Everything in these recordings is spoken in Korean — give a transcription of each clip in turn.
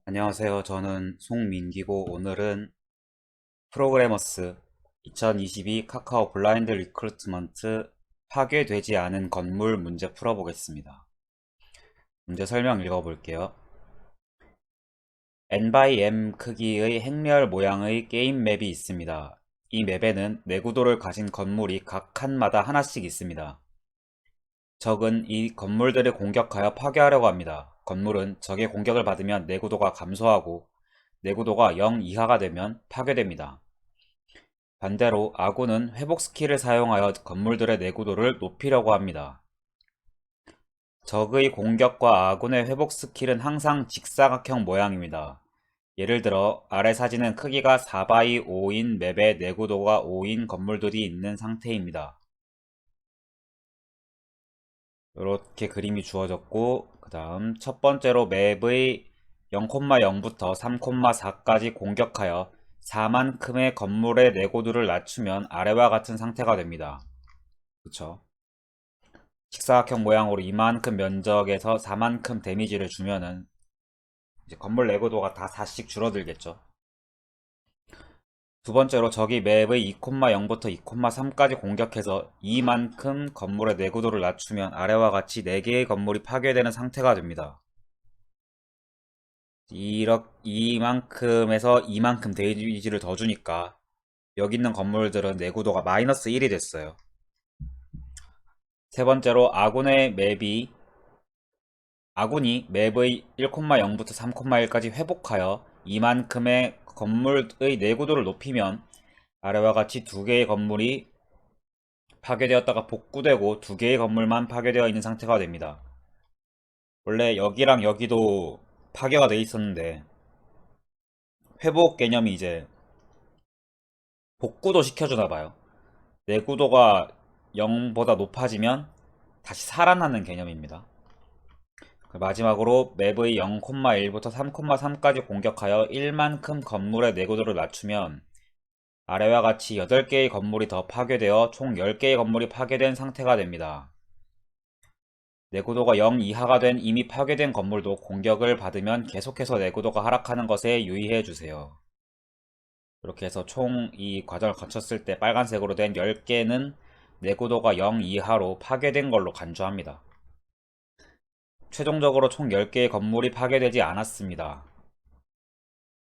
안녕하세요. 저는 송민기고 오늘은 프로그래머스 2022 카카오 블라인드 리크루트먼트 파괴되지 않은 건물 문제 풀어보겠습니다. 문제 설명 읽어볼게요. N by M 크기의 행렬 모양의 게임 맵이 있습니다. 이 맵에는 내구도를 가진 건물이 각 칸마다 하나씩 있습니다. 적은 이 건물들을 공격하여 파괴하려고 합니다. 건물은 적의 공격을 받으면 내구도가 감소하고 내구도가 0 이하가 되면 파괴됩니다. 반대로 아군은 회복 스킬을 사용하여 건물들의 내구도를 높이려고 합니다. 적의 공격과 아군의 회복 스킬은 항상 직사각형 모양입니다. 예를 들어 아래 사진은 크기가 4x5인 맵에 내구도가 5인 건물들이 있는 상태입니다. 이렇게 그림이 주어졌고, 그 다음 첫 번째로 맵의 0,0부터 3,4까지 공격하여 4만큼의 건물의 내고도를 낮추면 아래와 같은 상태가 됩니다. 그쵸? 직사각형 모양으로 이만큼 면적에서 4만큼 데미지를 주면은 이제 건물 내고도가 다 4씩 줄어들겠죠. 두 번째로 적이 맵의 2,0부터 2,3까지 공격해서 이만큼 건물의 내구도를 낮추면 아래와 같이 4개의 건물이 파괴되는 상태가 됩니다. 이만큼에서 이만큼 데미지를 더 주니까 여기 있는 건물들은 내구도가 마이너스 1이 됐어요. 세 번째로 아군이 맵의 1,0부터 3,1까지 회복하여 이만큼의 건물의 내구도를 높이면 아래와 같이 두 개의 건물이 파괴되었다가 복구되고 두 개의 건물만 파괴되어 있는 상태가 됩니다. 원래 여기랑 여기도 파괴가 돼 있었는데 회복 개념이 이제 복구도 시켜주나 봐요. 내구도가 0보다 높아지면 다시 살아나는 개념입니다. 마지막으로 맵의 0,1부터 3,3까지 공격하여 1만큼 건물의 내구도를 낮추면 아래와 같이 8개의 건물이 더 파괴되어 총 10개의 건물이 파괴된 상태가 됩니다. 내구도가 0 이하가 된 이미 파괴된 건물도 공격을 받으면 계속해서 내구도가 하락하는 것에 유의해주세요. 이렇게 해서 총 이 과정을 거쳤을 때 빨간색으로 된 10개는 내구도가 0 이하로 파괴된 걸로 간주합니다. 최종적으로 총 10개의 건물이 파괴되지 않았습니다.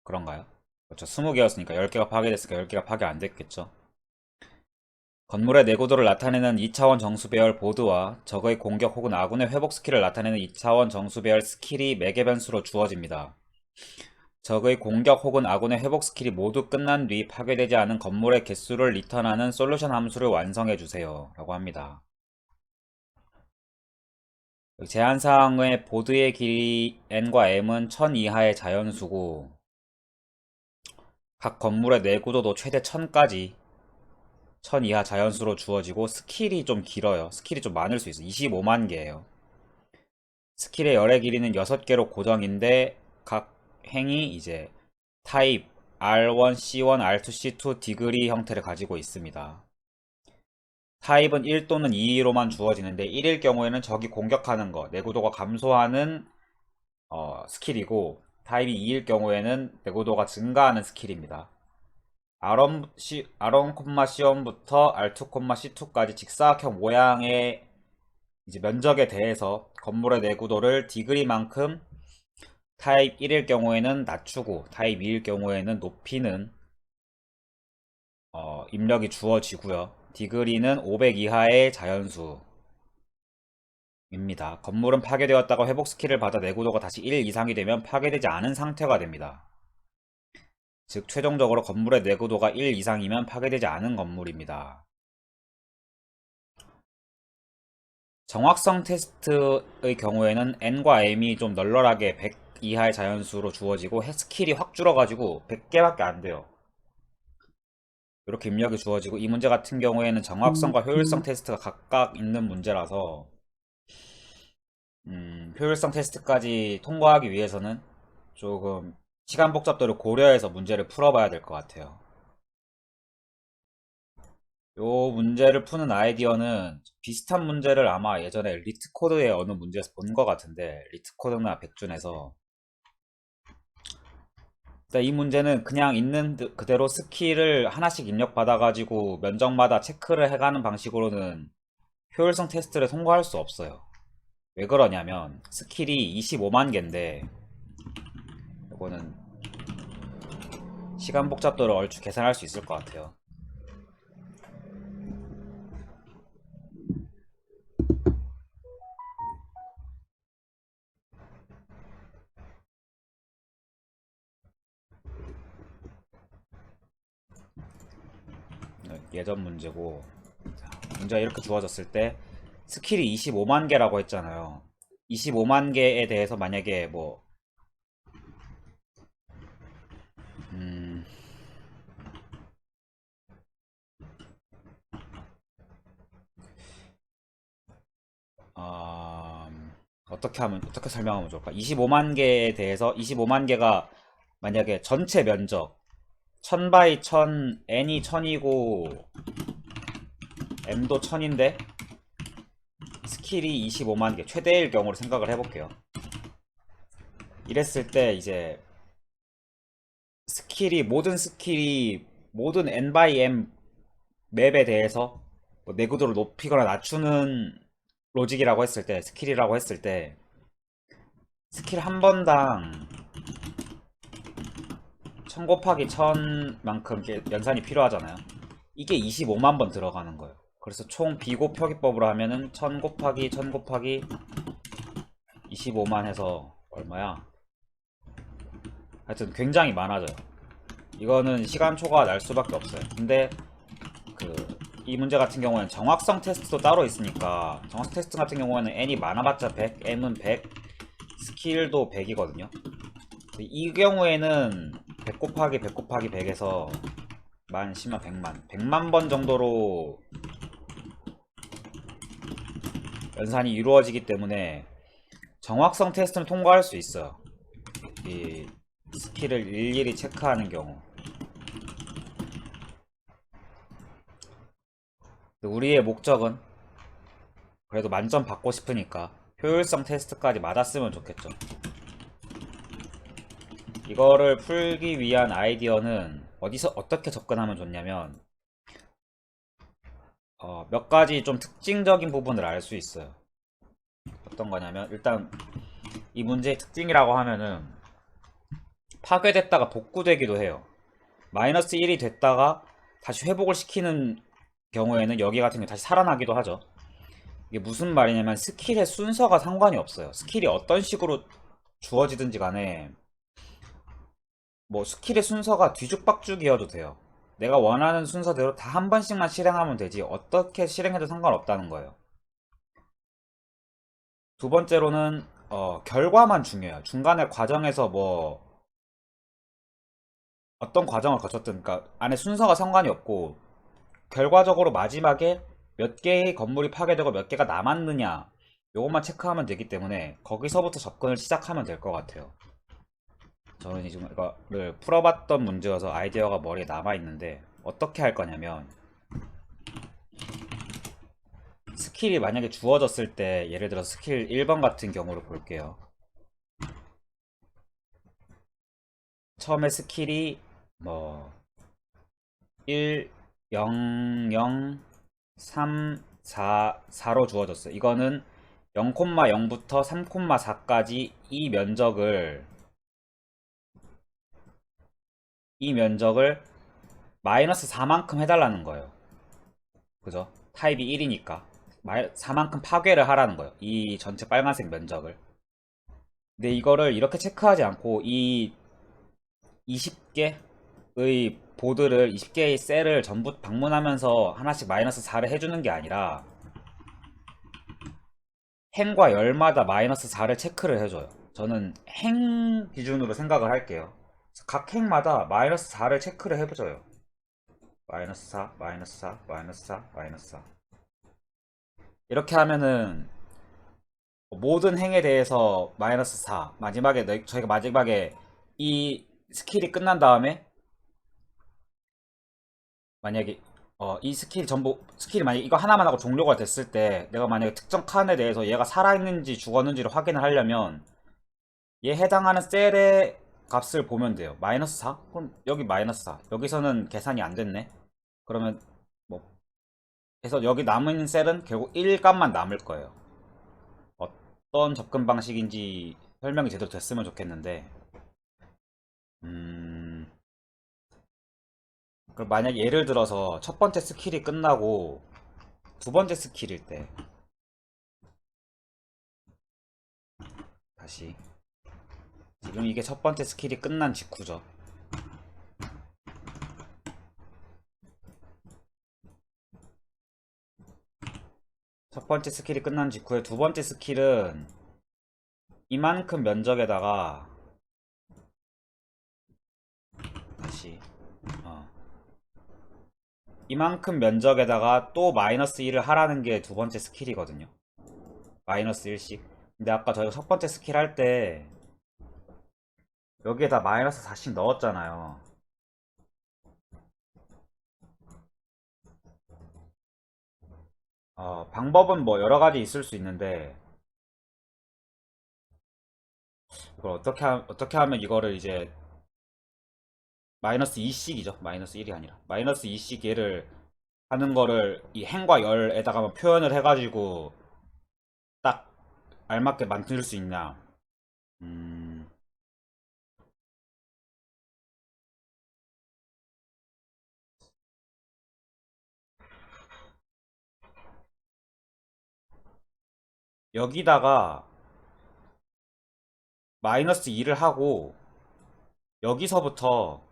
그런가요? 그렇죠. 20개였으니까 10개가 파괴됐으니까 10개가 파괴 안 됐겠죠. 건물의 내구도를 나타내는 2차원 정수 배열 보드와 적의 공격 혹은 아군의 회복 스킬을 나타내는 2차원 정수 배열 스킬이 매개 변수로 주어집니다. 적의 공격 혹은 아군의 회복 스킬이 모두 끝난 뒤 파괴되지 않은 건물의 개수를 리턴하는 솔루션 함수를 완성해주세요. 라고 합니다. 제한사항의 보드의 길이 n과 m은 1000 이하의 자연수고 각 건물의 내구도도 최대 1000까지 1000 이하 자연수로 주어지고 스킬이 좀 길어요. 스킬이 좀 많을 수 있어요. 25만 개예요. 스킬의 열의 길이는 6개로 고정인데 각 행이 이제 타입 R1, C1, R2, C2 디그리 형태를 가지고 있습니다. 타입은 1 또는 2로만 주어지는데 1일 경우에는 적이 공격하는 거, 내구도가 감소하는 스킬이고 타입이 2일 경우에는 내구도가 증가하는 스킬입니다. R1, R1,C1부터 R2,C2까지 직사각형 모양의 이제 면적에 대해서 건물의 내구도를 디그리만큼 타입 1일 경우에는 낮추고 타입 2일 경우에는 높이는 입력이 주어지고요. 디그리는 500 이하의 자연수입니다. 건물은 파괴되었다가 회복 스킬을 받아 내구도가 다시 1 이상이 되면 파괴되지 않은 상태가 됩니다. 즉 최종적으로 건물의 내구도가 1 이상이면 파괴되지 않은 건물입니다. 정확성 테스트의 경우에는 n과 m이 좀 널널하게 100 이하의 자연수로 주어지고 스킬이 확 줄어가지고 100개밖에 안 돼요. 이렇게 입력이 주어지고 이 문제 같은 경우에는 정확성과 효율성 테스트가 각각 있는 문제라서 효율성 테스트까지 통과하기 위해서는 조금 시간 복잡도를 고려해서 문제를 풀어봐야 될 것 같아요. 요 문제를 푸는 아이디어는 비슷한 문제를 아마 예전에 리트코드의 어느 문제에서 본 것 같은데 리트코드나 백준에서 이 문제는 그냥 있는 그대로 스킬을 하나씩 입력받아가지고 면적마다 체크를 해가는 방식으로는 효율성 테스트를 통과할 수 없어요. 왜 그러냐면 스킬이 25만 개인데 이거는 시간 복잡도를 얼추 계산할 수 있을 것 같아요. 예전 문제고, 문제가 이렇게 주어졌을 때 스킬이 25만 개라고 했잖아요. 25만 개에 대해서 만약에 뭐 음, 어, 어떻게 설명하면 좋을까? 25만 개에 대해서 25만 개가 만약에 전체 면적 1000 바이 1000, n이 1000이고 m도 1000인데 스킬이 25만 개, 최대일 경우로 생각을 해볼게요. 이랬을 때 이제 스킬이 모든 n 바이 m 맵에 대해서 뭐 내구도를 높이거나 낮추는 로직이라고 했을 때, 스킬이라고 했을 때 스킬 한 번당 1000 곱하기 1000만큼 연산이 필요하잖아요. 이게 25만 번 들어가는 거예요. 그래서 총 비고 표기법으로 하면은 1000 곱하기 1000 곱하기 25만 해서 얼마야? 하여튼 굉장히 많아져요. 이거는 시간초가 날 수밖에 없어요. 근데 이 문제 같은 경우에는 정확성 테스트도 따로 있으니까 정확성 테스트 같은 경우에는 n이 많아봤자 100, m은 100, 스킬도 100이거든요. 이 경우에는 100 곱하기 100 곱하기 100에서 만, 10만, 100만 100만 번 정도로 연산이 이루어지기 때문에 정확성 테스트는 통과할 수 있어요. 이 스킬을 일일이 체크하는 경우. 우리의 목적은 그래도 만점 받고 싶으니까 효율성 테스트까지 맞았으면 좋겠죠. 이거를 풀기 위한 아이디어는 어디서 어떻게 접근하면 좋냐면 몇 가지 좀 특징적인 부분을 알 수 있어요. 어떤 거냐면 일단 이 문제의 특징이라고 하면은 파괴됐다가 복구되기도 해요. 마이너스 1이 됐다가 다시 회복을 시키는 경우에는 여기 같은 경우 다시 살아나기도 하죠. 이게 무슨 말이냐면 스킬의 순서가 상관이 없어요. 스킬이 어떤 식으로 주어지든지 간에 뭐 스킬의 순서가 뒤죽박죽이어도 돼요. 내가 원하는 순서대로 다 한 번씩만 실행하면 되지 어떻게 실행해도 상관없다는 거예요. 두 번째로는 결과만 중요해요. 중간에 과정에서 뭐 어떤 과정을 거쳤든 그러니까 안에 순서가 상관이 없고 결과적으로 마지막에 몇 개의 건물이 파괴되고 몇 개가 남았느냐 요것만 체크하면 되기 때문에 거기서부터 접근을 시작하면 될 것 같아요. 저는 지금 이거를 풀어봤던 문제여서 아이디어가 머리에 남아있는데 어떻게 할 거냐면 스킬이 만약에 주어졌을 때 예를 들어 스킬 1번 같은 경우를 볼게요. 처음에 스킬이 뭐 1, 0, 0, 3, 4, 4로 주어졌어요. 이거는 0,0부터 3,4까지 이 면적을 마이너스 4만큼 해달라는 거예요. 그죠? 타입이 1이니까 4만큼 파괴를 하라는 거예요. 이 전체 빨간색 면적을. 근데 이거를 이렇게 체크하지 않고 이 20개의 보드를 20개의 셀을 전부 방문하면서 하나씩 마이너스 4를 해주는 게 아니라 행과 열마다 마이너스 4를 체크를 해줘요. 저는 행 기준으로 생각을 할게요. 각 행마다 마이너스 4를 체크를 해줘요. 마이너스 4, 마이너스 4, 마이너스 4, 마이너스 4. 이렇게 하면은 모든 행에 대해서 마이너스 4. 저희가 마지막에 이 스킬이 끝난 다음에 만약에 이 스킬이 만약에 이거 하나만 하고 종료가 됐을 때 내가 만약에 특정 칸에 대해서 얘가 살아있는지 죽었는지를 확인을 하려면 얘 해당하는 셀에 값을 보면 돼요. 마이너스 4? 그럼 여기 마이너스 4. 여기서는 계산이 안 됐네. 그러면 뭐 그래서 여기 남은 셀은 결국 1 값만 남을 거예요. 어떤 접근 방식인지 설명이 제대로 됐으면 좋겠는데 그럼 만약 예를 들어서 첫 번째 스킬이 끝나고 두 번째 스킬일 때 다시 지금 이게 첫 번째 스킬이 끝난 직후죠. 첫 번째 스킬이 끝난 직후에 두 번째 스킬은 이만큼 면적에다가 다시 이만큼 면적에다가 또 마이너스 1을 하라는 게 두 번째 스킬이거든요. 마이너스 1씩. 근데 아까 저희가 첫 번째 스킬 할 때 여기에다 마이너스 4씩 넣었잖아요. 방법은 뭐 여러 가지 있을 수 있는데 이걸 어떻게 하면 이거를 이제 마이너스 2씩이죠. 마이너스 1이 아니라 마이너스 2씩 얘를 하는 거를 이 행과 열에다가 표현을 해가지고 딱 알맞게 만들 수 있냐. 음, 여기다가 마이너스 2를 하고 여기서부터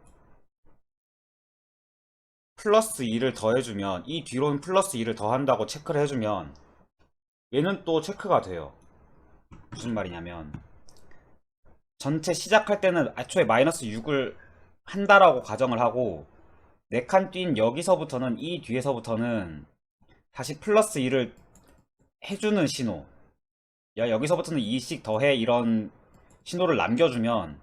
플러스 2를 더해주면 이 뒤로는 플러스 2를 더한다고 체크를 해주면 얘는 또 체크가 돼요. 무슨 말이냐면 전체 시작할 때는 애초에 마이너스 6을 한다라고 가정을 하고 4칸 뛴 여기서부터는 이 뒤에서부터는 다시 플러스 2를 해주는 신호, 야 여기서부터는 2씩 더해 이런 신호를 남겨주면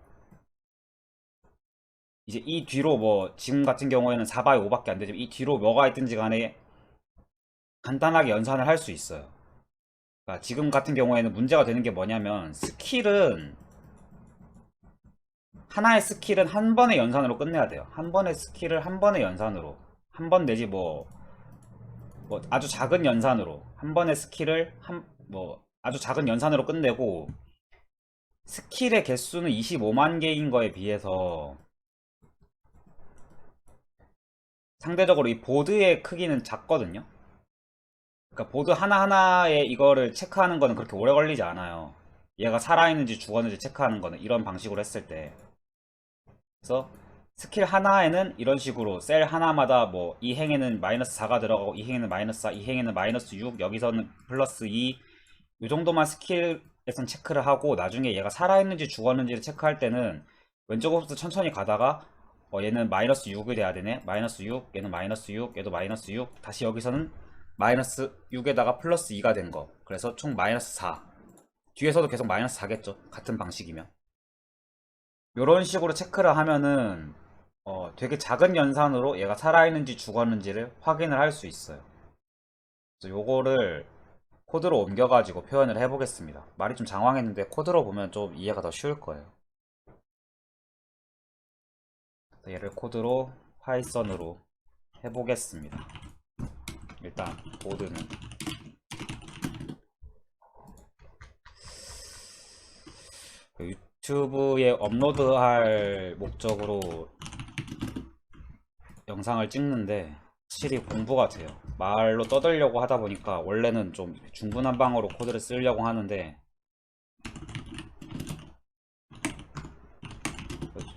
이제 이 뒤로 뭐 지금 같은 경우에는 4바이 5밖에 안 되지만 이 뒤로 뭐가 있든지 간에 간단하게 연산을 할 수 있어요. 그러니까 지금 같은 경우에는 문제가 되는 게 뭐냐면 스킬은 하나의 스킬은 한 번의 연산으로 끝내야 돼요. 한 번의 스킬을 한 번의 연산으로 한 번 내지 뭐 아주 작은 연산으로 한 번의 스킬을 뭐 아주 작은 연산으로 끝내고 스킬의 개수는 25만 개인 거에 비해서 상대적으로 이 보드의 크기는 작거든요. 그러니까 보드 하나하나에 이거를 체크하는 거는 그렇게 오래 걸리지 않아요. 얘가 살아있는지 죽었는지 체크하는 거는 이런 방식으로 했을 때. 그래서 스킬 하나에는 이런 식으로 셀 하나마다 뭐 이 행에는 마이너스 4가 들어가고 이 행에는 마이너스 4, 이 행에는 마이너스 6, 여기서는 플러스 2, 이 정도만 스킬에선 체크를 하고 나중에 얘가 살아있는지 죽었는지를 체크할 때는 왼쪽부터 천천히 가다가 얘는 마이너스 6이 돼야 되네. 마이너스 6, 얘는 마이너스 6, 얘도 마이너스 6. 다시 여기서는 마이너스 6에다가 플러스 2가 된 거. 그래서 총 마이너스 4. 뒤에서도 계속 마이너스 4겠죠. 같은 방식이면. 이런 식으로 체크를 하면은 되게 작은 연산으로 얘가 살아있는지 죽었는지를 확인을 할 수 있어요. 그래서 요거를 코드로 옮겨가지고 표현을 해보겠습니다. 말이 좀 장황했는데 코드로 보면 좀 이해가 더 쉬울 거예요. 얘를 코드로 파이썬으로 해보겠습니다. 일단 보드는 그 유튜브에 업로드할 목적으로 영상을 찍는데 확실히 공부가 돼요. 말로 떠들려고 하다 보니까 원래는 좀 중구난방으로 코드를 쓰려고 하는데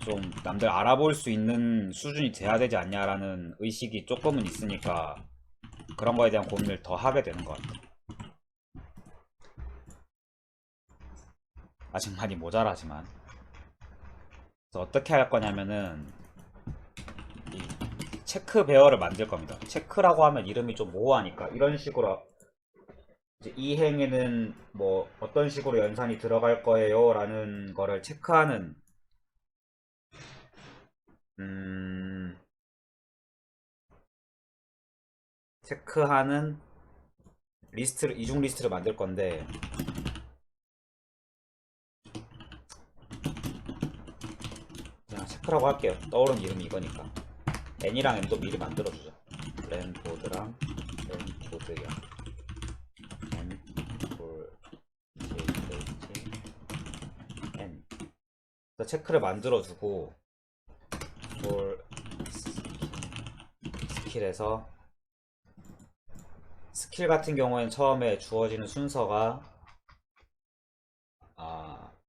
좀 남들 알아볼 수 있는 수준이 돼야 되지 않냐라는 의식이 조금은 있으니까 그런 거에 대한 고민을 더 하게 되는 것 같아요. 아직 많이 모자라지만. 그래서 어떻게 할 거냐면은 이 체크 베어를 만들 겁니다. 체크라고 하면 이름이 좀 모호하니까 이런 식으로 이제 이 행에는 뭐 어떤 식으로 연산이 들어갈 거예요 라는 거를 음, 체크하는 리스트를 이중 리스트를 만들 건데 체크라고 할게요. 떠오르는 이름이 이거니까. n이랑 m도 미리 만들어주죠. 램보드랑 램보드야. n 볼 n. 그래서 체크를 만들어주고 볼 스킬에서 스킬 같은 경우에는 처음에 주어지는 순서가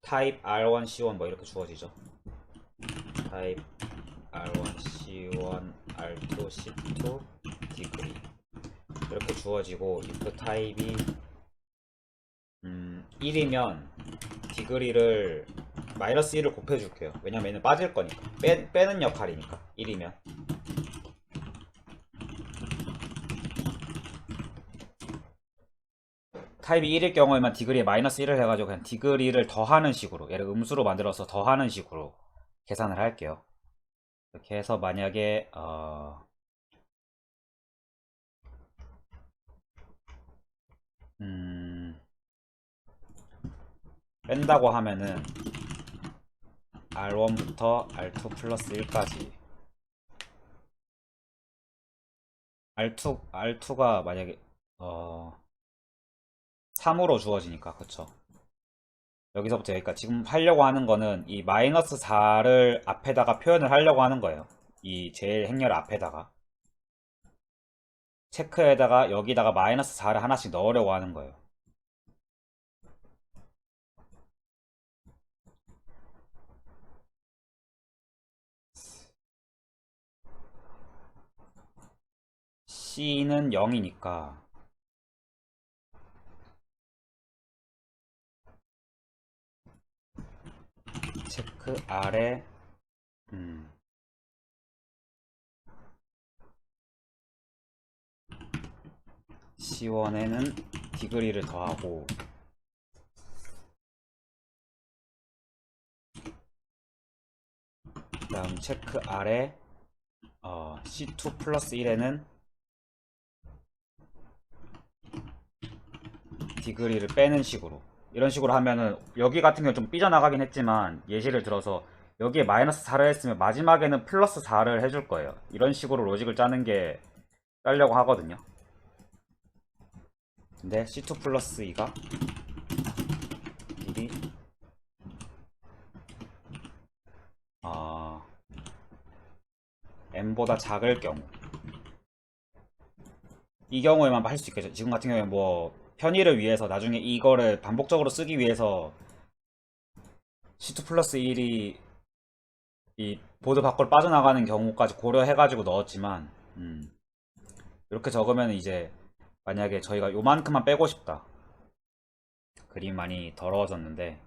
타입 R1, C1 뭐 이렇게 주어지죠. 타입 R1, C1, R2, C2, 디그리 이렇게 주어지고 if 타입이 1이면 디그리를 마이너스 1을 곱해줄게요. 왜냐면 얘는 빠질 거니까. 빼는 역할이니까 1이면. 타입이 1일 경우에만 디그리에 마이너스 1을 해가지고 그냥 디그리를 더하는 식으로, 얘를 음수로 만들어서 더하는 식으로 계산을 할게요. 이렇게 해서 만약에 뺀다고 하면은 R1부터 R2 플러스 1까지 R2가 만약에 3으로 주어지니까, 그쵸. 여기서부터 여기까지 지금 하려고 하는 거는 이 마이너스 4를 앞에다가 표현을 하려고 하는 거예요. 이 제일 행렬 앞에다가 체크에다가 여기다가 마이너스 4를 하나씩 넣으려고 하는 거예요. C는 0이니까 체크 아래 C1에는 디그리를 더하고 그 다음 체크 아래 C2 플러스 1에는 디그리를 빼는 식으로, 이런 식으로 하면은 여기 같은 경우 좀 삐져나가긴 했지만 예시를 들어서 여기에 마이너스 4를 했으면 마지막에는 플러스 4를 해줄 거예요. 이런 식으로 로직을 짜려고 하거든요. 근데 C2 플러스 2가 미리 m보다 작을 경우, 이 경우에만 할 수 있겠죠. 지금 같은 경우에 뭐 편의를 위해서 나중에 이거를 반복적으로 쓰기 위해서 C2 플러스 1이 이 보드 밖으로 빠져나가는 경우까지 고려해가지고 넣었지만 이렇게 적으면 이제 만약에 저희가 요만큼만 빼고 싶다, 그림 많이 더러워졌는데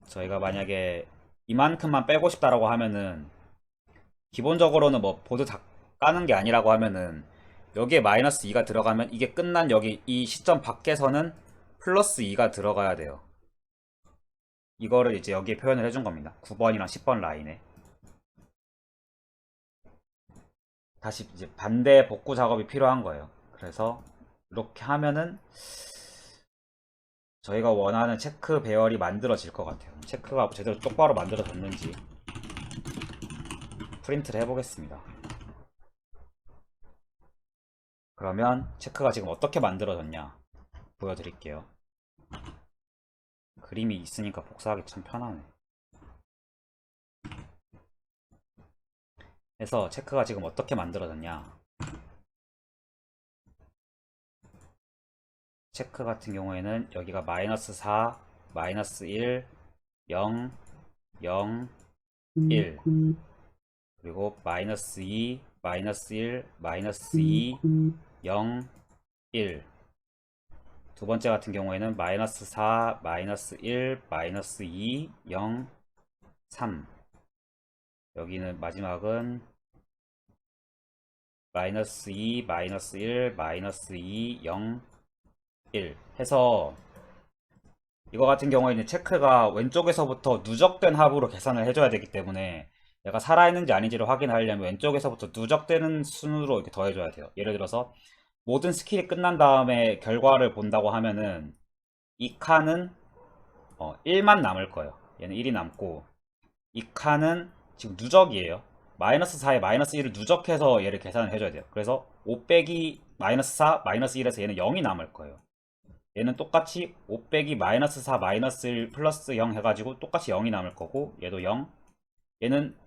저희가 만약에 이만큼만 빼고 싶다라고 하면은 기본적으로는 뭐 보드 다 까는 게 아니라고 하면은 여기에 마이너스 2가 들어가면 이게 끝난 여기 이 시점 밖에서는 플러스 2가 들어가야 돼요. 이거를 이제 여기에 표현을 해준 겁니다. 9번이랑 10번 라인에. 다시 이제 반대 복구 작업이 필요한 거예요. 그래서 이렇게 하면은 저희가 원하는 체크 배열이 만들어질 것 같아요. 체크가 제대로 똑바로 만들어졌는지 프린트를 해보겠습니다. 그러면 체크가 지금 어떻게 만들어졌냐 보여드릴게요. 그림이 있으니까 복사하기 참 편하네. 그래서 체크가 지금 어떻게 만들어졌냐, 체크 같은 경우에는 여기가 마이너스 4, 마이너스 1, 0, 0, 1, 그리고 마이너스 2, 마이너스 1, 마이너스 2, 0, 1. 두 번째 같은 경우에는 마이너스 4, 마이너스 1, 마이너스 2, 0, 3. 여기는 마지막은 마이너스 2, 마이너스 1, 마이너스 2, 0, 1 해서 이거 같은 경우에는 체크가 왼쪽에서부터 누적된 합으로 계산을 해줘야 되기 때문에 얘가 살아있는지 아닌지를 확인하려면 왼쪽에서부터 누적되는 순으로 이렇게 더해줘야 돼요. 예를 들어서 모든 스킬이 끝난 다음에 결과를 본다고 하면은 이 칸은 1만 남을 거예요. 얘는 1이 남고 이 칸은 지금 누적이에요. 마이너스 4에 마이너스 1을 누적해서 얘를 계산을 해줘야 돼요. 그래서 5 빼기 마이너스 4 마이너스 1에서 얘는 0이 남을 거예요. 얘는 똑같이 5 빼기 마이너스 4 마이너스 1 플러스 0 해가지고 똑같이 0이 남을 거고 얘도 0. 얘는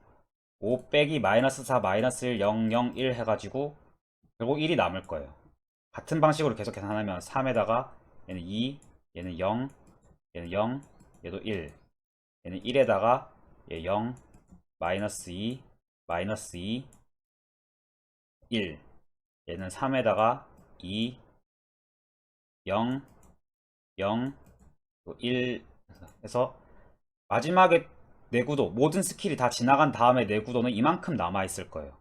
5 빼기 마이너스 4 마이너스 1 0 0 1 해가지고 결국 1이 남을 거예요. 같은 방식으로 계속 계산하면 3에다가 얘는 2, 얘는 0, 얘는 0, 얘도 1, 얘는 1에다가 얘 0, 마이너스 2, 마이너스 2, 1, 얘는 3에다가 2, 0, 0, 1 해서 마지막에 내구도 모든 스킬이 다 지나간 다음에 내구도는 이만큼 남아있을 거예요.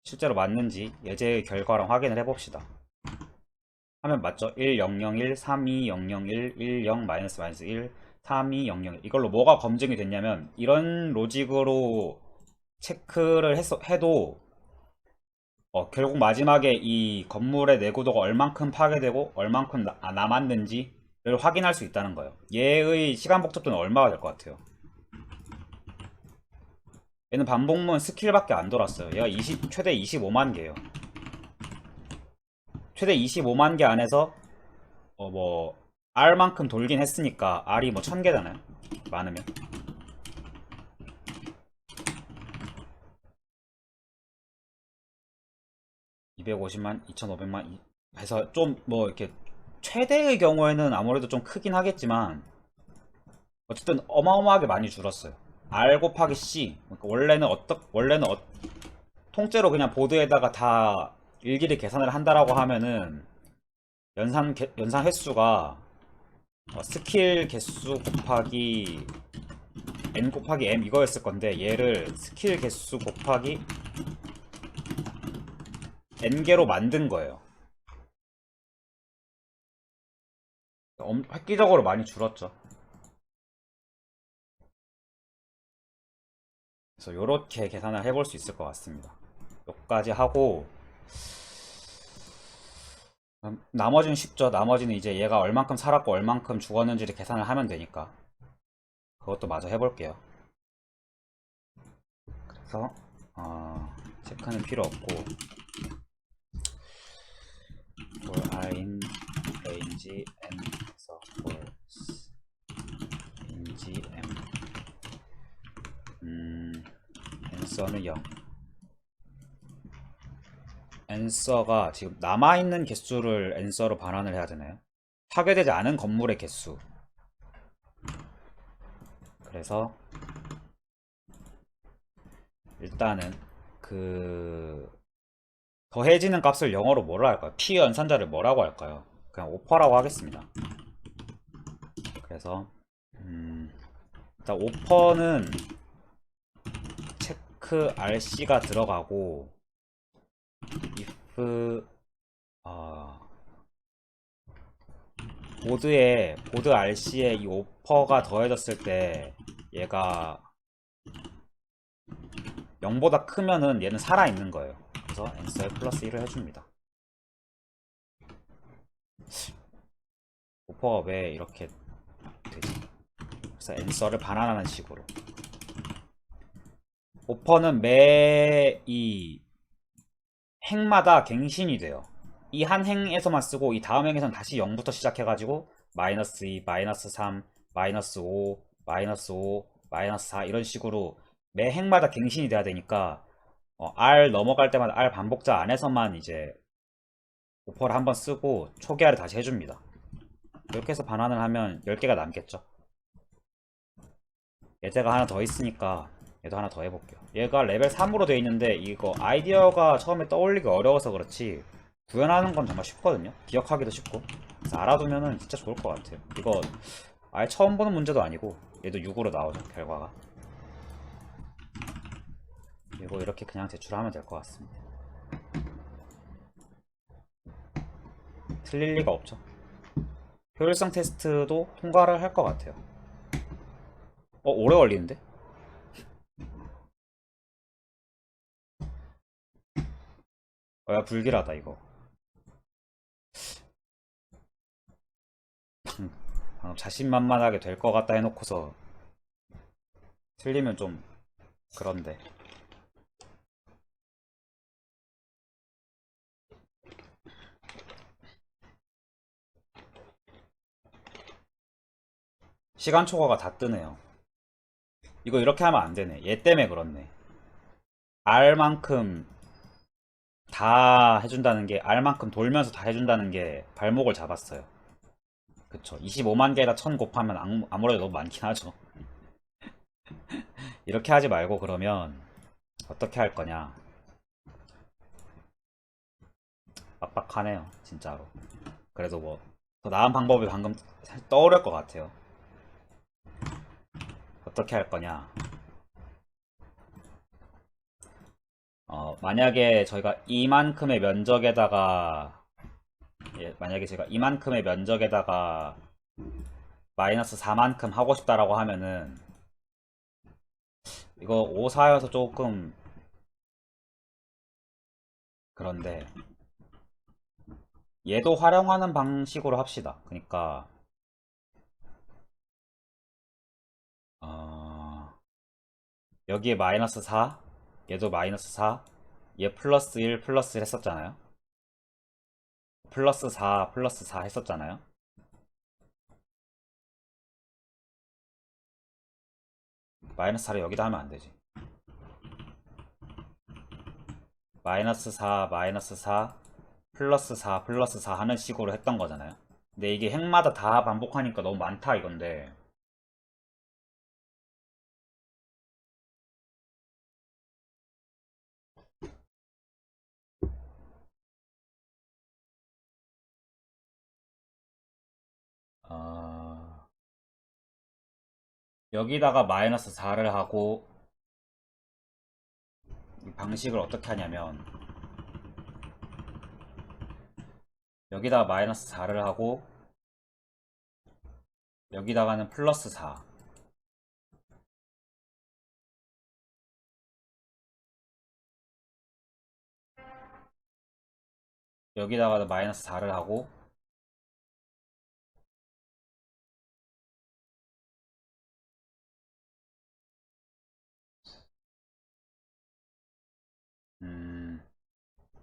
실제로 맞는지 예제 결과랑 확인을 해봅시다. 하면 맞죠? 1, 0, 0, 1, 3, 2, 0, 0, 1, 1, 0, 마이너스 마이너스 1, 3, 2, 0, 0, 1 이걸로 뭐가 검증이 됐냐면 이런 로직으로 체크를 해도 결국 마지막에 이 건물의 내구도가 얼만큼 파괴되고 얼만큼 남았는지를 확인할 수 있다는 거예요. 얘의 시간 복잡도는 얼마가 될 것 같아요? 얘는 반복문 스킬밖에 안 돌았어요. 얘가 최대 25만 개예요. 최대 25만 개 안에서 뭐 R만큼 돌긴 했으니까 R이 뭐 1000개잖아요. 많으면 250만, 2500만 해서 좀 뭐 이렇게 최대의 경우에는 아무래도 좀 크긴 하겠지만 어쨌든 어마어마하게 많이 줄었어요. R 곱하기 C. 그러니까 원래는 통째로 그냥 보드에다가 다 일일이 계산을 한다라고 하면은 연산 횟수가 스킬 개수 곱하기 n 곱하기 m 이거였을 건데 얘를 스킬 개수 곱하기 n개로 만든 거예요. 획기적으로 많이 줄었죠. 그래서 이렇게 계산을 해볼 수 있을 것 같습니다. 여기까지 하고 나머지는 쉽죠. 나머지는 이제 얘가 얼만큼 살았고 얼만큼 죽었는지를 계산을 하면 되니까 그것도 마저 해볼게요. 그래서 체크는 필요 없고 for I in range m에서 for range m answer는 0. answer가 지금 남아있는 개수를 answer로 반환을 해야 되나요? 파괴되지 않은 건물의 개수. 그래서 일단은 그 더해지는 값을 영어로 뭐라 할까요? P 연산자를 뭐라고 할까요? 그냥 오퍼라고 하겠습니다. 그래서 일단 오퍼는 체크 RC가 들어가고 if 보드 RC에 이 오퍼가 더해졌을 때 얘가 0보다 크면은 얘는 살아있는 거예요. 그래서 answer에 플러스 1을 해줍니다. 오퍼가 왜 이렇게 되지? 그래서 answer를 반환하는 식으로 오퍼는 매 이 행마다 갱신이 돼요. 이 한 행에서만 쓰고 이 다음 행에서는 다시 0부터 시작해가지고 마이너스 2, 마이너스 3, 마이너스 5, 마이너스 5, 마이너스 4 이런 식으로 매 행마다 갱신이 돼야 되니까 R 넘어갈 때마다 R 반복자 안에서만 이제 오퍼를 한번 쓰고 초기화를 다시 해줍니다. 이렇게 해서 반환을 하면 10개가 남겠죠. 예제가 하나 더 있으니까 얘도 하나 더 해볼게요. 얘가 레벨 3으로 되어 있는데 이거 아이디어가 처음에 떠올리기 어려워서 그렇지 구현하는 건 정말 쉽거든요. 기억하기도 쉽고. 그래서 알아두면은 진짜 좋을 것 같아요. 이거 아예 처음 보는 문제도 아니고 얘도 6으로 나오죠, 결과가. 그리고 이렇게 그냥 제출하면 될 것 같습니다. 틀릴 리가 없죠. 효율성 테스트도 통과를 할 것 같아요. 오래 걸리는데? 야, 불길하다 이거. 자신만만하게 될 것 같다 해놓고서 틀리면 좀 그런데. 시간 초과가 다 뜨네요. 이거 이렇게 하면 안 되네. 얘 때문에 그렇네. R만큼 다 해준다는 게, R만큼 돌면서 다 해준다는 게 발목을 잡았어요. 그쵸. 25만 개에다 1000 곱하면 아무래도 너무 많긴 하죠. 이렇게 하지 말고 그러면 어떻게 할 거냐. 빡빡하네요. 진짜로. 그래도 뭐 더 나은 방법이 방금 떠오를 것 같아요. 어떻게 할 거냐. 만약에 저희가 이만큼의 면적에다가, 예, 만약에 제가 이만큼의 면적에다가 마이너스 4만큼 하고 싶다라고 하면은 이거 5, 4여서 조금 그런데 얘도 활용하는 방식으로 합시다. 그러니까 여기에 마이너스 4, 얘도 마이너스 4, 얘 플러스 1 플러스 1 했었잖아요. 플러스 4 플러스 4 했었잖아요. 마이너스 4를 여기다 하면 안 되지. 마이너스 4 마이너스 4 플러스 4 플러스 4 하는 식으로 했던 거잖아요. 근데 이게 행마다 다 반복하니까 너무 많다 이건데, 어, 여기다가 마이너스 4를 하고, 이 방식을 어떻게 하냐면 여기다가 마이너스 4를 하고 여기다가는 플러스 4, 여기다가도 마이너스 4를 하고,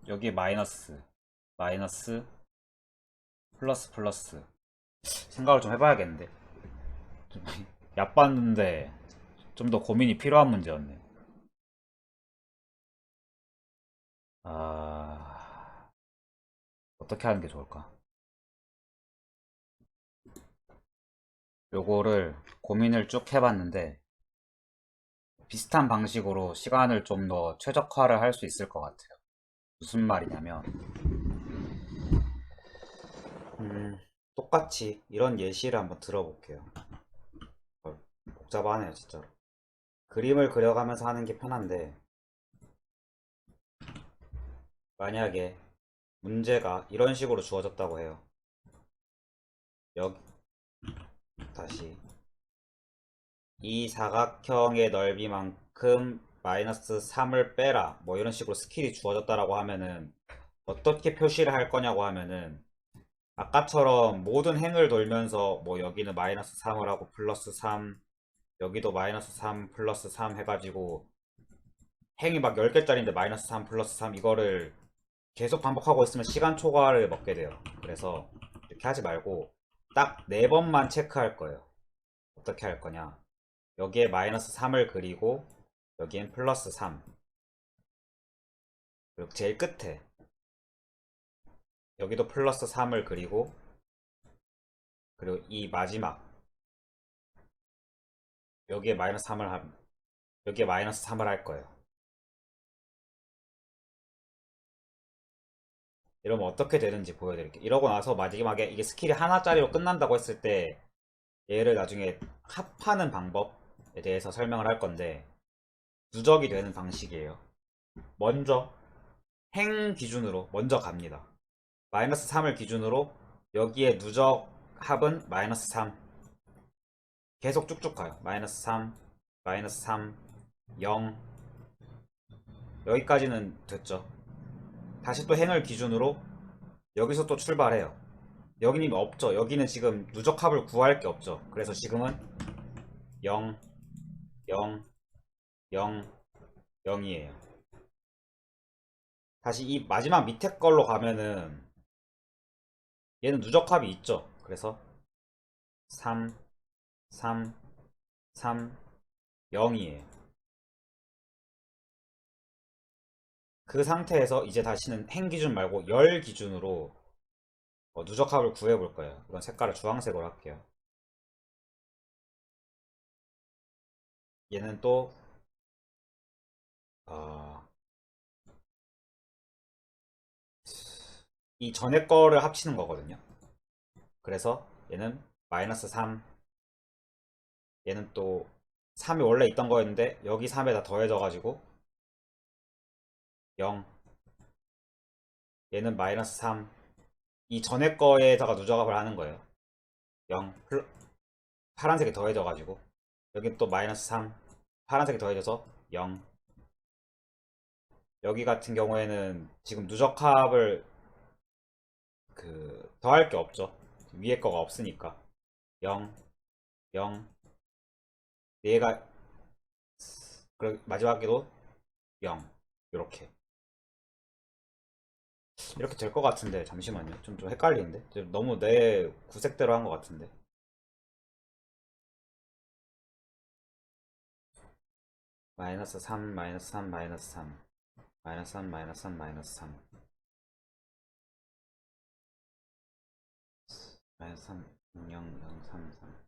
여기에 마이너스 마이너스 플러스 플러스. 생각을 좀 해봐야겠는데. 좀 얕봤는데 좀 더 고민이 필요한 문제였네. 아, 어떻게 하는 게 좋을까? 요거를 고민을 쭉 해봤는데 비슷한 방식으로 시간을 좀 더 최적화를 할 수 있을 것 같아요. 무슨 말이냐면, 똑같이 이런 예시를 한번 들어볼게요. 복잡하네요, 진짜로. 그림을 그려가면서 하는 게 편한데, 만약에 문제가 이런 식으로 주어졌다고 해요. 여기, 다시. 이 사각형의 넓이만큼 마이너스 3을 빼라. 뭐 이런 식으로 스킬이 주어졌다라고 하면은, 어떻게 표시를 할 거냐고 하면은, 아까처럼 모든 행을 돌면서 뭐 여기는 마이너스 3을 하고 플러스 3, 여기도 마이너스 3 플러스 3 해가지고 행이 막 10개짜리인데 마이너스 3 플러스 3 이거를 계속 반복하고 있으면 시간 초과를 먹게 돼요. 그래서 이렇게 하지 말고 딱 4번만 체크할 거예요. 어떻게 할 거냐. 여기에 마이너스 3을 그리고 여기엔 플러스 3, 그리고 제일 끝에 여기도 플러스 3을 그리고, 그리고 이 마지막 여기에 마이너스 3을 여기에 마이너스 3을 할 거예요. 이러면 어떻게 되는지 보여드릴게요. 이러고 나서 마지막에 이게 스킬이 하나짜리로 끝난다고 했을 때 얘를 나중에 합하는 방법에 대해서 설명을 할 건데, 누적이 되는 방식이에요. 먼저 행 기준으로 먼저 갑니다. 마이너스 3을 기준으로 여기에 누적 합은 마이너스 3, 계속 쭉쭉 가요. 마이너스 3 마이너스 3 0, 여기까지는 됐죠. 다시 또 행을 기준으로 여기서 또 출발해요. 여기는 없죠. 여기는 지금 누적합을 구할 게 없죠. 그래서 지금은 0, 0, 0, 0이에요. 다시 이 마지막 밑에 걸로 가면은 얘는 누적합이 있죠. 그래서 3, 3, 3, 0이에요. 그 상태에서 이제 다시는 행 기준 말고 열 기준으로 누적합을 구해볼 거예요. 이건 색깔을 주황색으로 할게요. 얘는 또 어, 이 전에 거를 합치는 거거든요. 그래서 얘는 마이너스 3, 얘는 또 3이 원래 있던 거였는데 여기 3에다 더해져가지고 0, 얘는 마이너스 3, 이 전에 거에다가 누적합을 하는 거예요. 0, 파란색이 더해져가지고 여기 또 마이너스 3, 파란색이 더해져서 0. 여기 같은 경우에는 지금 누적합을 더할 게 없죠. 위에 거가 없으니까 0, 0, 얘가 마지막에도 0, 이렇게 될 것 같은데 잠시만요. 좀 헷갈리는데 지금 너무 내 구색대로 한 것 같은데. 마이너스 3, 마이너스 3, 마이너스 3, 마이너스 3, 마이너스 3, 마이너스 3, 마이너스 3, 0, 0, 3, 3.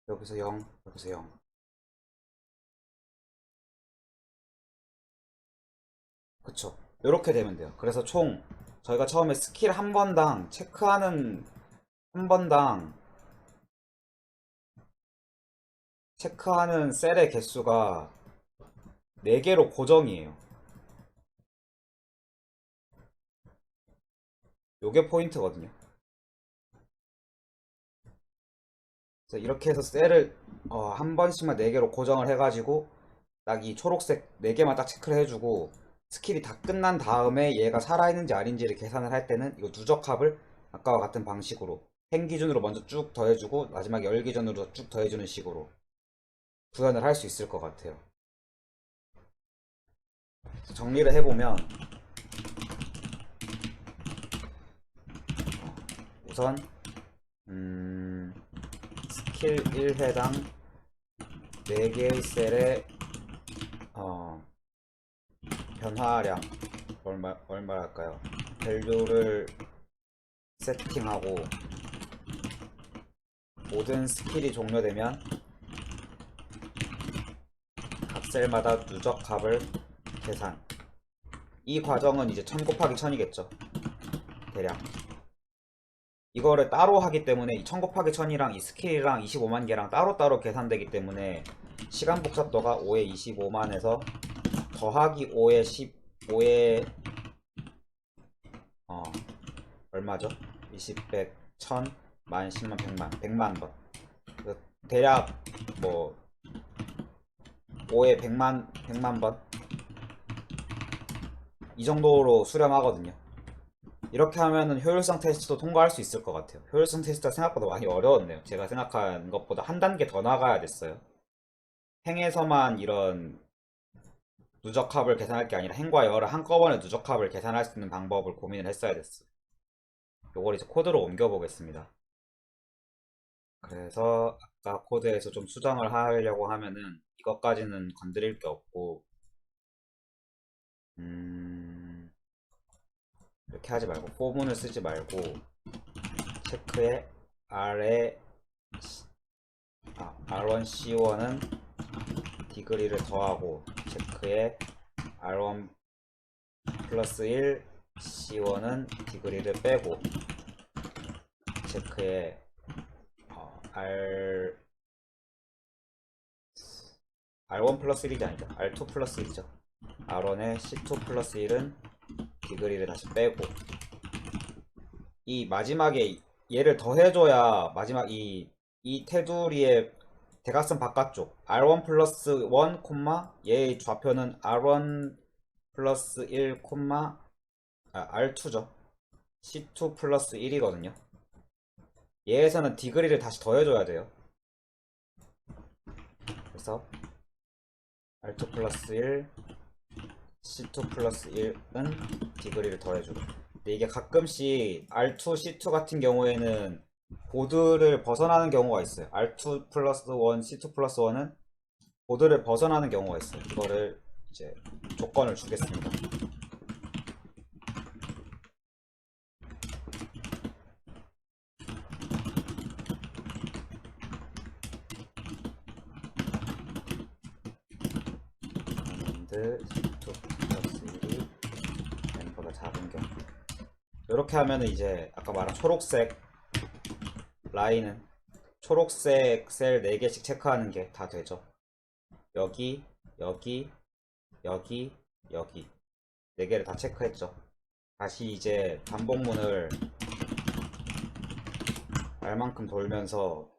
여기서 0, 여기서 0. 그쵸. 이렇게 되면 돼요. 그래서 총 저희가 처음에 스킬 한 번당 체크하는 한 번당 체크하는 셀의 개수가 4개로 고정이에요. 요게 포인트거든요. 그래서 이렇게 해서 셀을 한 번씩만 4개로 고정을 해가지고 딱 이 초록색 4개만 딱 체크를 해주고 스킬이 다 끝난 다음에 얘가 살아있는지 아닌지를 계산을 할 때는 이거 누적합을 아까와 같은 방식으로 행 기준으로 먼저 쭉 더해주고 마지막에 열 기준으로 쭉 더해주는 식으로 구현을 할 수 있을 것 같아요. 정리를 해보면 우선 스킬 1회당 4개의 셀의 변화량 얼마랄까요? 밸류를 세팅하고 모든 스킬이 종료되면 각 셀마다 누적합을 계산. 이 과정은 이제 1000 곱하기 1000이겠죠. 대략. 이거를 따로 하기 때문에 이 1000 곱하기 1000이랑 이 스킬이랑 25만 개랑 따로따로 계산되기 때문에 시간 복잡도가 5의 25만에서 더하기 5의 15의 얼마죠? 20, 100, 1000, 만, 10만, 100만, 100만 번. 대략 뭐 5에 100만 번 이 정도로 수렴하거든요. 이렇게 하면은 효율성 테스트도 통과할 수 있을 것 같아요. 효율성 테스트가 생각보다 많이 어려웠네요. 제가 생각한 것보다 한 단계 더 나가야 됐어요. 행에서만 이런 누적합을 계산할 게 아니라 행과 열을 한꺼번에 누적합을 계산할 수 있는 방법을 고민을 했어야 됐어요. 요걸 이제 코드로 옮겨 보겠습니다. 그래서 아까 코드에서 좀 수정을 하려고 하면은 이것까지는 건드릴 게 없고 이렇게 하지 말고 포문을 쓰지 말고 체크에 R1C1은 디그리를 더하고 체크에 R1 플러스 1 C1은 디그리를 빼고 체크에 R1 플러스 1이지 아니죠. R2 플러스 1이죠. R1에 C2 플러스 1은 디그리를 다시 빼고 이 마지막에 얘를 더해줘야 마지막 이 테두리의 대각선 바깥쪽 R1 플러스 1, 얘의 좌표는 R1 플러스 1, R2죠. C2 플러스 1이거든요. 얘에서는 디그리를 다시 더해줘야 돼요. 그래서 R2 플러스 1, C2 플러스 1은 디그리를 더해주고. 근데 이게 가끔씩 R2, C2 같은 경우에는 보드를 벗어나는 경우가 있어요. R2 플러스 1, C2 플러스 1은 보드를 벗어나는 경우가 있어요. 이거를 이제 조건을 주겠습니다. C2 플러스 1이 n보다 작은 경우. 이렇게 하면은 이제 아까 말한 초록색 라인은 초록색 셀 4개씩 체크하는 게 다 되죠. 여기, 여기, 여기, 여기 4개를 다 체크했죠. 다시 이제 반복문을 알만큼 돌면서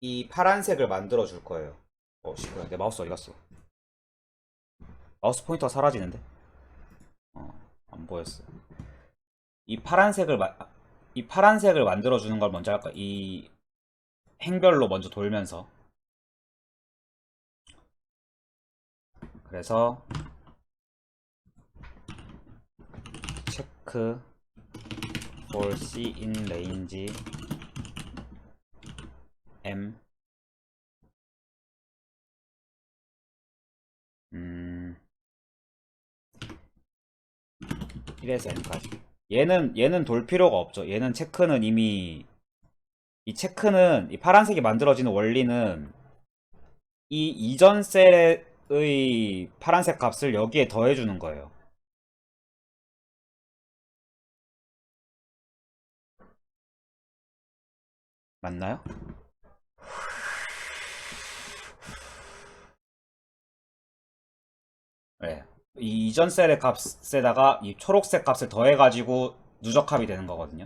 이 파란색을 만들어 줄 거예요. 뭐야, 내 마우스 어디 갔어? 마우스 포인터가 사라지는데? 안 보였어. 이 파란색을 만들어 주는 걸 먼저 할까? 이 행별로 먼저 돌면서. 그래서 체크 for C in range M 1에서 M까지. 얘는 돌 필요가 없죠. 얘는 체크는 이미 이 파란색이 만들어지는 원리는 이 이전 셀의 파란색 값을 여기에 더해주는 거예요. 맞나요? 네. 이 이전 셀의 값에다가 이 초록색 값을 더해가지고 누적합이 되는 거거든요.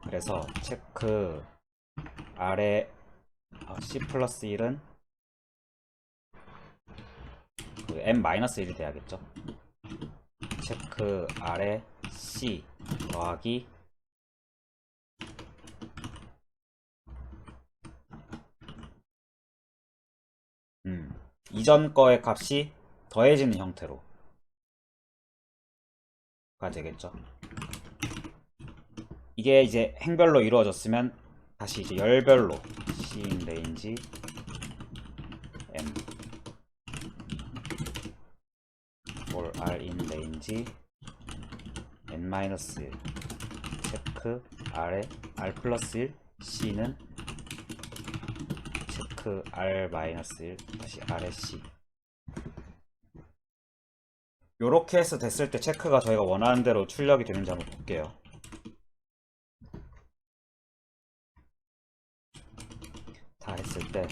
그래서 체크 아래 C 플러스 1은 그 M-1이 돼야겠죠. 체크 아래 C 더하기 이전 거의 값이 더해지는 형태로 가 되겠죠. 이게 이제 행별로 이루어졌으면 다시 이제 열별로 C 레인지 M for R in range N-1 체크 R에 R 플러스 1 C는 체크 R-1 다시 R에 C. 요렇게 해서 됐을 때 체크가 저희가 원하는 대로 출력이 되는지 한번 볼게요. 다 했을 때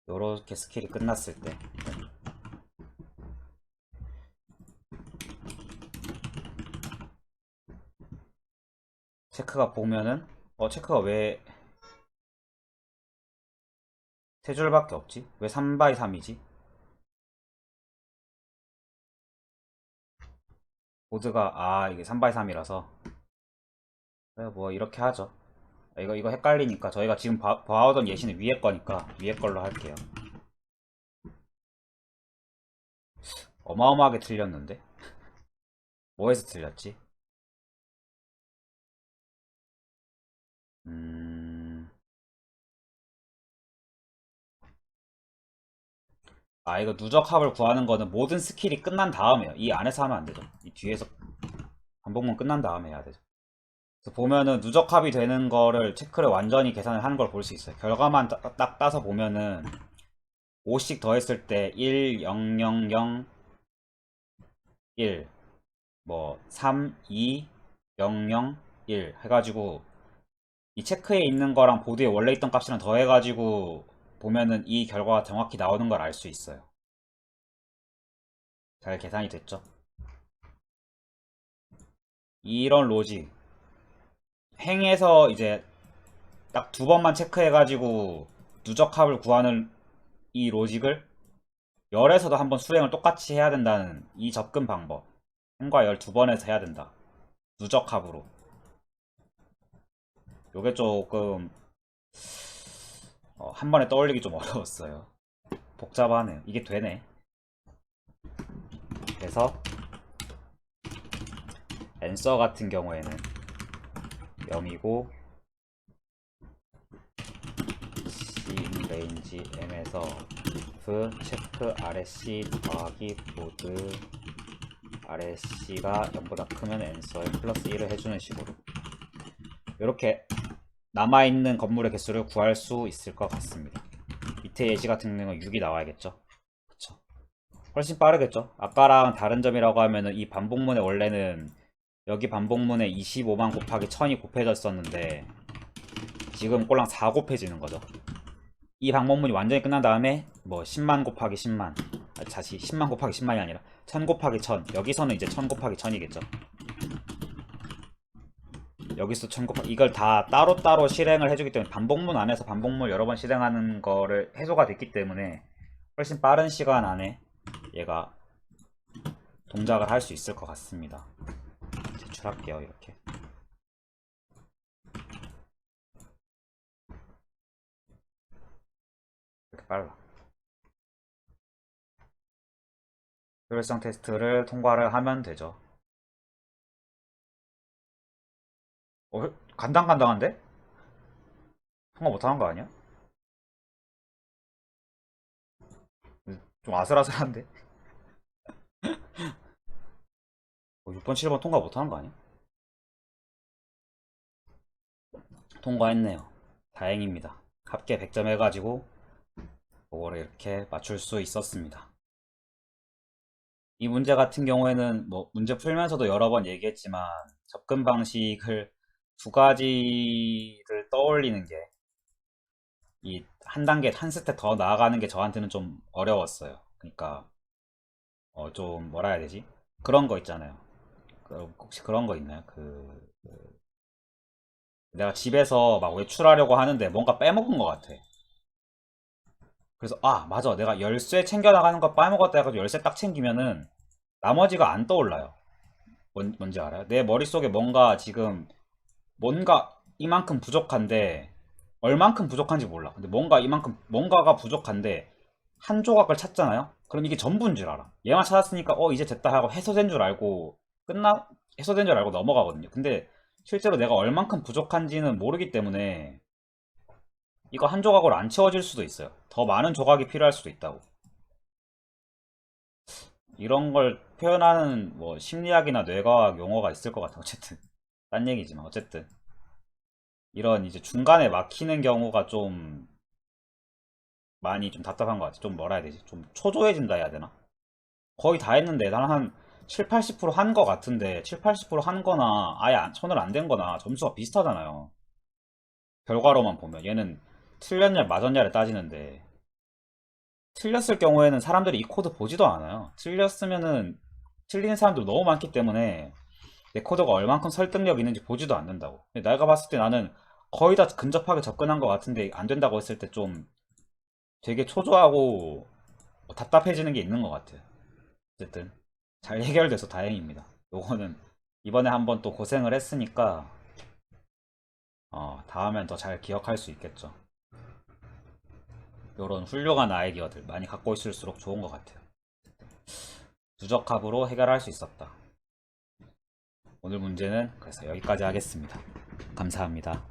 요렇게 스킬이 끝났을 때 체크가 보면은 체크가 왜 3줄밖에 없지? 왜 3x3이지? 보드가 이게 3x3이라서 뭐 이렇게 하죠. 이거 헷갈리니까 저희가 지금 봐오던 예시는 위에 거니까 위에 걸로 할게요. 어마어마하게 틀렸는데? 뭐에서 틀렸지? 이거 누적합을 구하는 거는 모든 스킬이 끝난 다음에요. 이 안에서 하면 안 되죠. 이 뒤에서 반복문 끝난 다음에 해야 되죠. 그래서 보면은 누적합이 되는 거를 체크를 완전히 계산을 하는 걸 볼 수 있어요. 결과만 딱 따서 보면은 5씩 더했을 때 1, 0, 0, 0, 1, 뭐 3, 2, 0, 0, 1 해가지고 이 체크에 있는 거랑 보드에 원래 있던 값이랑 더해가지고 보면은 이 결과가 정확히 나오는 걸 알 수 있어요. 잘 계산이 됐죠? 이런 로직 행에서 이제 딱 두 번만 체크해가지고 누적합을 구하는 이 로직을 열에서도 한번 수행을 똑같이 해야 된다는 이 접근 방법. 행과 열 두 번에서 해야 된다. 누적합으로. 요게 조금 한 번에 떠올리기 좀 어려웠어요. 복잡하네요. 이게 되네. 그래서 앤서 같은 경우에는 0이고 C 레인지 M에서 if 체크 RSC 더하기 보드 RSC가 0보다 크면 앤서에 플러스 1을 해주는 식으로 이렇게 남아있는 건물의 개수를 구할 수 있을 것 같습니다. 밑에 예시 같은 경우는 6이 나와야겠죠. 그쵸. 훨씬 빠르겠죠. 아까랑 다른 점이라고 하면은 이 반복문에 원래는 여기 반복문에 25만 곱하기 1000이 곱해졌었는데 지금 꼴랑 4 곱해지는 거죠. 이 반복문이 완전히 끝난 다음에 뭐 10만 곱하기 10만 다시 10만 곱하기 10만이 아니라 1000 곱하기 1000 여기서는 이제 1000 곱하기 1000이겠죠. 여기서 1000 곱하기 이걸 다 따로따로 실행을 해주기 때문에 반복문 안에서 반복문 여러 번 실행하는 거를 해소가 됐기 때문에 훨씬 빠른 시간 안에 얘가 동작을 할 수 있을 것 같습니다. 제출할게요. 이렇게 빨라. 효율성 테스트를 통과를 하면 되죠. 간당간당한데? 통과 못하는 거 아니야? 좀 아슬아슬한데? 6번, 7번 통과 못하는 거 아니야? 통과했네요. 다행입니다. 합계 100점 해가지고 그거를 이렇게 맞출 수 있었습니다. 이 문제 같은 경우에는 뭐 문제 풀면서도 여러 번 얘기했지만 접근 방식을 두 가지를 떠올리는 게 이 한 단계 한 스텝 더 나아가는 게 저한테는 좀 어려웠어요. 그러니까 좀 뭐라 해야 되지? 그런 거 있잖아요. 혹시 그런 거 있나요? 내가 집에서 막 외출하려고 하는데 뭔가 빼먹은 것 같아. 그래서 아 맞아 내가 열쇠 챙겨 나가는 거 빼먹었다 해가지고 열쇠 딱 챙기면은 나머지가 안 떠올라요. 뭔지 알아요? 내 머릿속에 뭔가 지금 뭔가 이만큼 부족한데 얼만큼 부족한지 몰라. 근데 뭔가 이만큼 뭔가가 부족한데 한 조각을 찾잖아요. 그럼 이게 전부인 줄 알아. 얘만 찾았으니까 이제 됐다 하고 해소된 줄 알고 끝나 해소된 줄 알고 넘어가거든요. 근데 실제로 내가 얼만큼 부족한지는 모르기 때문에 이거 한 조각으로 안 채워질 수도 있어요. 더 많은 조각이 필요할 수도 있다고. 이런 걸 표현하는 뭐 심리학이나 뇌과학 용어가 있을 것 같아. 어쨌든 딴 얘기지만 어쨌든 이런 이제 중간에 막히는 경우가 좀 많이 좀 답답한 것 같아. 좀 뭐라 해야 되지? 좀 초조해진다 해야 되나? 거의 다 했는데 나는 한 7, 80%한 것 같은데 7, 80%한 거나 아예 손을 안 댄 거나 점수가 비슷하잖아요. 결과로만 보면 얘는 틀렸냐 맞았냐를 따지는데 틀렸을 경우에는 사람들이 이 코드 보지도 않아요. 틀렸으면은 틀리는 사람들 너무 많기 때문에 내 코드가 얼만큼 설득력 있는지 보지도 않는다고. 근데 내가 봤을 때 나는 거의 다 근접하게 접근한 것 같은데 안 된다고 했을 때 좀 되게 초조하고 답답해지는 게 있는 것 같아요. 어쨌든 잘 해결돼서 다행입니다. 요거는 이번에 한번 또 고생을 했으니까 다음엔 더 잘 기억할 수 있겠죠. 요런 훌륭한 아이디어들 많이 갖고 있을수록 좋은 것 같아요. 누적합으로 해결할 수 있었다. 오늘 문제는 그래서 여기까지 하겠습니다. 감사합니다.